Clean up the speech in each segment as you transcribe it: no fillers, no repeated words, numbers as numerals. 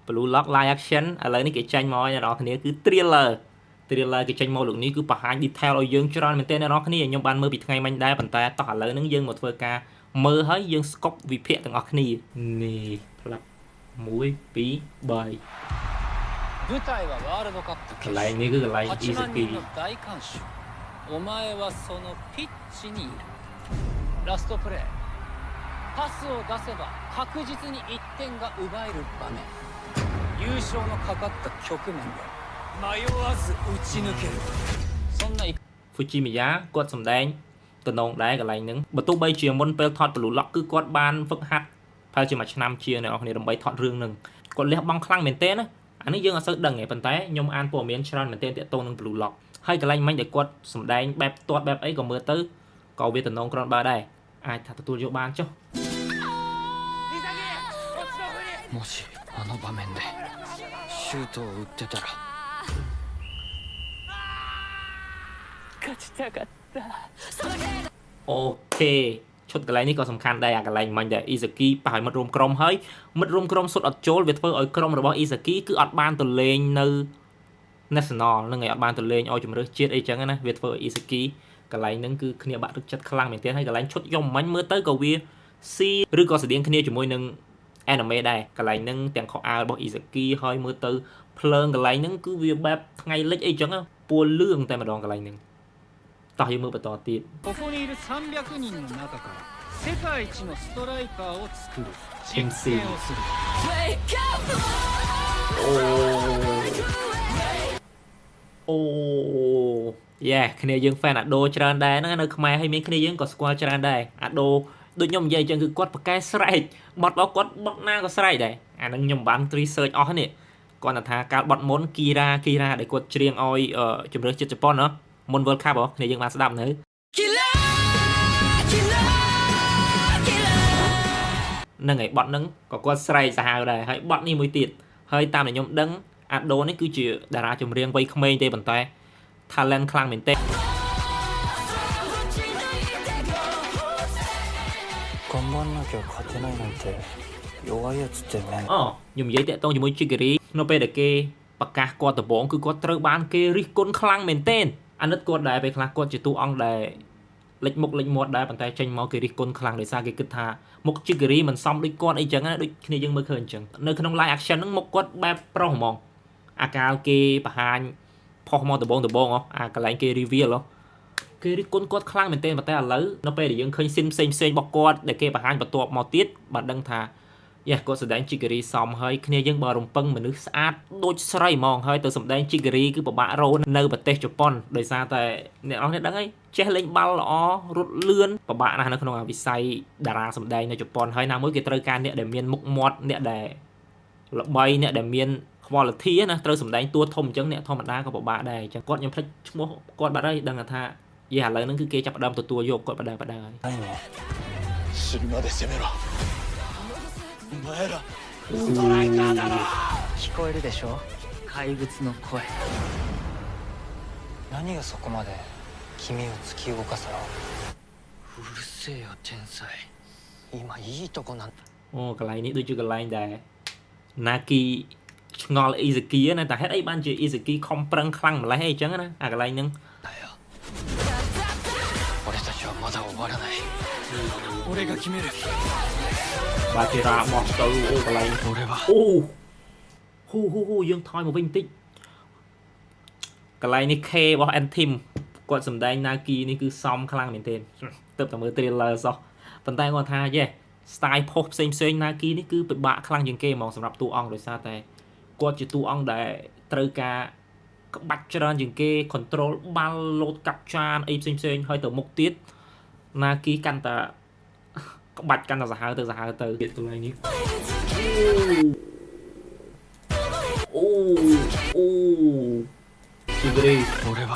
Blue Lock Live Action ឥឡូវនេះគេចេញមកហើយអ្នកនរគ្នាគឺ trailer គេចេញមកលោកនេះគឺបង្ហាញ detail ឲ្យយើងច្រើនមែនទែនអ្នកនរគ្នាខ្ញុំបានមើលពីថ្ងៃមិញដែរប៉ុន្តែតោះឥឡូវហ្នឹងយើងមកធ្វើការមើលហើយយើងស្កប់វិភាគទាំងអស់គ្នានេះផ្លាប់1 2 3舞台はワールドカップ決កន្លែងនេះគឺកន្លែង 8万 Izaki 人の大観衆お前はそのピッチにいるラストプレーパスを出せば確実に1点が奪える場面優勝のかかった局面で迷わず打ち抜けるそんな Fujimiya គាត់សម្ដែងតំណងដែរកន្លែងហ្នឹងបើទោះបីជាមុនពេលថត Blue Lock គឺគាត់បានហ្វឹកហាត់ប្រហែលជាមួយឆ្នាំជាអ្នកនរគ្នាដើម្បីថតរឿងហ្នឹងគាត់លះបង់ខ្លាំងមែនទែនណាអានេះយើងអត់សូវដឹងទេប៉ុន្តែខ្ញុំអានព័ត៌មានច្រើនមែនទែនទាក់ទងនឹង Blue Lock ហើយកន្លែងមិញដែលគាត់សម្ដែងបែបទាត់បែបអីក៏មើលទៅក៏វាតំណងក្រនបើដែរអាចថាទទួលយកបានចុះもしあの場面でシュートを打ってたら勝ちたかったអូខេឈុតកន្លែងនេះក៏សំខាន់ដែរអាកន្លែងមិញដែល Izaki ប៉ះឲ្យមិត្តរួមក្រុមហើយមិត្តរួមក្រុមសុទ្ធអត់ចូលវាធ្វើឲ្យក្រុមរបស់ Izaki គឺអត់បានទៅលេងនៅ National ហ្នឹងហើយអត់បានទៅលេងឲ្យជំរឿសជាតិអីចឹងណាវាធ្វើឲ្យ Izaki កន្លែងហ្នឹងគឺគ្នាបាក់ទឹកចិត្តខ្លាំងមែនទែនហើយកន្លែងឈុតខ្ញុំមិញមើលទៅក៏វាស៊ីឬក៏ស្តៀងគ្នាជាមួយនឹង anime ដែរកន្លែងហ្នឹងទាំងខោអាវរបស់ Izaki ហើយមើលទៅភ្លើងកន្លែងហ្នឹងគឺវាបែបថ្ងៃលិចអីចឹងពណ៌លឿងតែម្ដងកន្លែងហ្នឹងតោះយើងមើលបន្តទៀតここにいる300人の中から世界一のストライカーを作る実験をするអូយ៉ាគ្នាយើង fan អាដូច្រើនដែរហ្នឹងនៅខ្មែរហើយមានគ្នាយើងក៏ស្គាល់ច្រើនដែរអាដូដូចខ្ញុំនិយាយចឹងគឺគាត់ប្រកែស្រែកបត់របស់គាត់បត់ណាក៏ស្រែកដែរអាហ្នឹងខ្ញុំបាន research អស់នេះគាត់ថាការបត់មុនគីរ៉ាដែលគាត់ច្រៀងឲ្យជំរឿសជាតិជប៉ុនណាមុន World Cup គ្នាយើងបានស្ដាប់នៅហ្នឹងហើយបត់ហ្នឹងក៏គាត់ស្រែកសាហាវដែរហើយបត់នេះមួយទៀតហើយតាមដែលខ្ញុំដឹងអាដូនេះគឺជាតារាចម្រៀងវ័យក្មេងទេប៉ុន្តែ talent ខ្លាំងមែនទេ頑張んなきゃ勝てないなんて弱いやつってねខ្ញុំនិយាយតាក់ទងជាមួយ Chigiri នៅពេលដែលគេប្រកាសគាត់ដំបូងគឺគាត់ត្រូវបានគេរិះគន់ខ្លាំងមែនទែនអាណិតគាត់ដែរពេលខ្លះគាត់ជាតួអង្គដែលលេចមុខលេចមាត់ដែរប៉ុន្តែចេញមកគេរិះគន់ខ្លាំងដោយសារគេគិតថាមុខ Chigiri មិនសមដូចគាត់អីចឹងណាដូចគ្នាយើងមើលឃើញអញ្ចឹងនៅក្នុង live action ហ្នឹងមុខគាត់បែបប្រុសហ្មងអាកាលគេបង្ហាញផុសមកដំបងអាកន្លែងគេ reveal គេរិះគន់គាត់ខ្លាំងមែនទែនប៉ុន្តែឥឡូវនៅពេលដែលយើងឃើញស៊ីនផ្សេងរបស់គាត់ដែលគេបង្ហាញបន្ទាប់មកទៀតបាទដឹងថាគាត់សម្ដែង Chigiri សមហើយគ្នាយើងបើរំពឹងមនុស្សស្អាតដូចស្រីហ្មងហើយទៅសម្ដែង Chigiri គឺពិបាករកនៅប្រទេសជប៉ុនដោយសារតែអ្នកនរគ្នាដឹងហើយចេះលេងបាល់ល្អរត់លឿនពិបាកណាស់នៅក្នុងវិស័យតារាសម្ដែងនៅជប៉ុនហើយណាមួយគេត្រូវការអ្នកដែលមានមុខមាត់អ្នកដែលល្បីអ្នកដែលមាន quality ណាត្រូវសម្ដែងតួធំអញ្ចឹងអ្នកធម្មតាក៏ពិបាកដែរអញ្ចឹងគាត់ខ្ញុំភ្លេចឈ្មោះគាត់បាត់ហើយដឹងថាឥឡូវហ្នឹងគឺគេចាប់ផ្ដើមទទួលយកគាត់បដាហើយ死ぬまで攻めろお前らストライカーだろ聞こえるでしょ怪物の声何がそこまで君を突き動かすのうるせえよ天才今いいとこなんកន្លែងនេះដូចជាកន្លែងដែរ Naki ឆ្ងល់ Izaki ណាតែហេតុអីបានជា Izaki ខំប្រឹងខ្លាំងម្ល៉េះអីចឹងណាអាកន្លែងហ្នឹង俺たちはまだ終わらない俺が決めるបាជារាបោះទៅកន្លែង俺はហូយើងថយមកវិញបន្តិចកន្លែងនេះ K របស់ N-Team គាត់សម្ដែង Naki នេះគឺសមខ្លាំងមែនទែនទៅតែមើល trailer សោះប៉ុន្តែគាត់ថា style ផុសផ្សេង Naki នេះគឺពិបាកខ្លាំងជាងគេហ្មងសម្រាប់តួអង្គដោយសារតែគាត់ជាតួអង្គដែលត្រូវការក្បាច់ច្រើនជាងគេ control បាល់លោតកាប់ចានអីផ្សេងហើយទៅមុខទៀត Naki កាន់តែក្បាច់កាន់តែសាហាវទៅទៀតកន្លែងនេះChigiri 俺は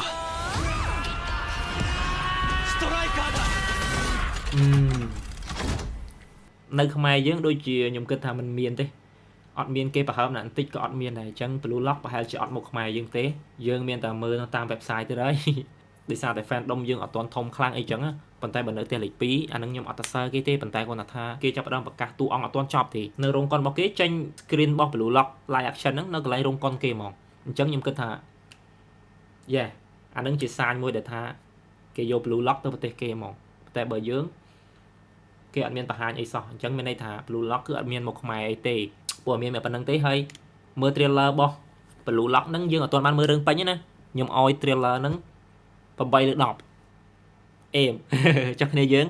ストライカーだនៅខ្មែរយើងដូចជាខ្ញុំគិតថាมันមានទេអត់មានគេប្រហើមណាបន្តិចក៏អត់មានដែរអញ្ចឹង Blue Lock ប្រហែលជាអត់មកខ្មែរយើងទេយើងមានតែមើលនៅតាម website ទៀតហើយ ដោយសារតែ fandom យើងអត់ទាន់ធំខ្លាំងអីចឹងប៉ុន្តែបើនៅផ្ទះលេខ2អានឹងខ្ញុំអត់ទៅសើគេទេប៉ុន្តែគាត់ថាគេចាប់ផ្ដើមប្រកាសតួអង្គអត់ទាន់ចប់ទេនៅរោងកុនរបស់គេចេញ screen របស់ Blue Lock live action ហ្នឹងនៅកន្លែងរោងកុនគេហ្មងអញ្ចឹងខ្ញុំគិតថា yeah អានឹងជាសារមួយដែលថាគេយក Blue Lock ទៅប្រទេសគេហ្មងតែបើយើងគេអត់មានបង្ហាញអីសោះអញ្ចឹងមានន័យថា Blue Lock គឺអត់មានមកខ្មែរអីទេព្រោះមានតែប៉ុណ្្នឹងទេហើយមើល trailer របស់ Blue Lock ហ្នឹងយើងអត់ទាន់បានមើលរឿងពេញទេណាខ្ញុំឲ្យ trailer ហ្នឹង8 លើ 10 អេមចុះគ្នាយើង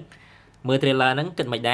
មើល trailer ហ្នឹងគិតមិនដែរ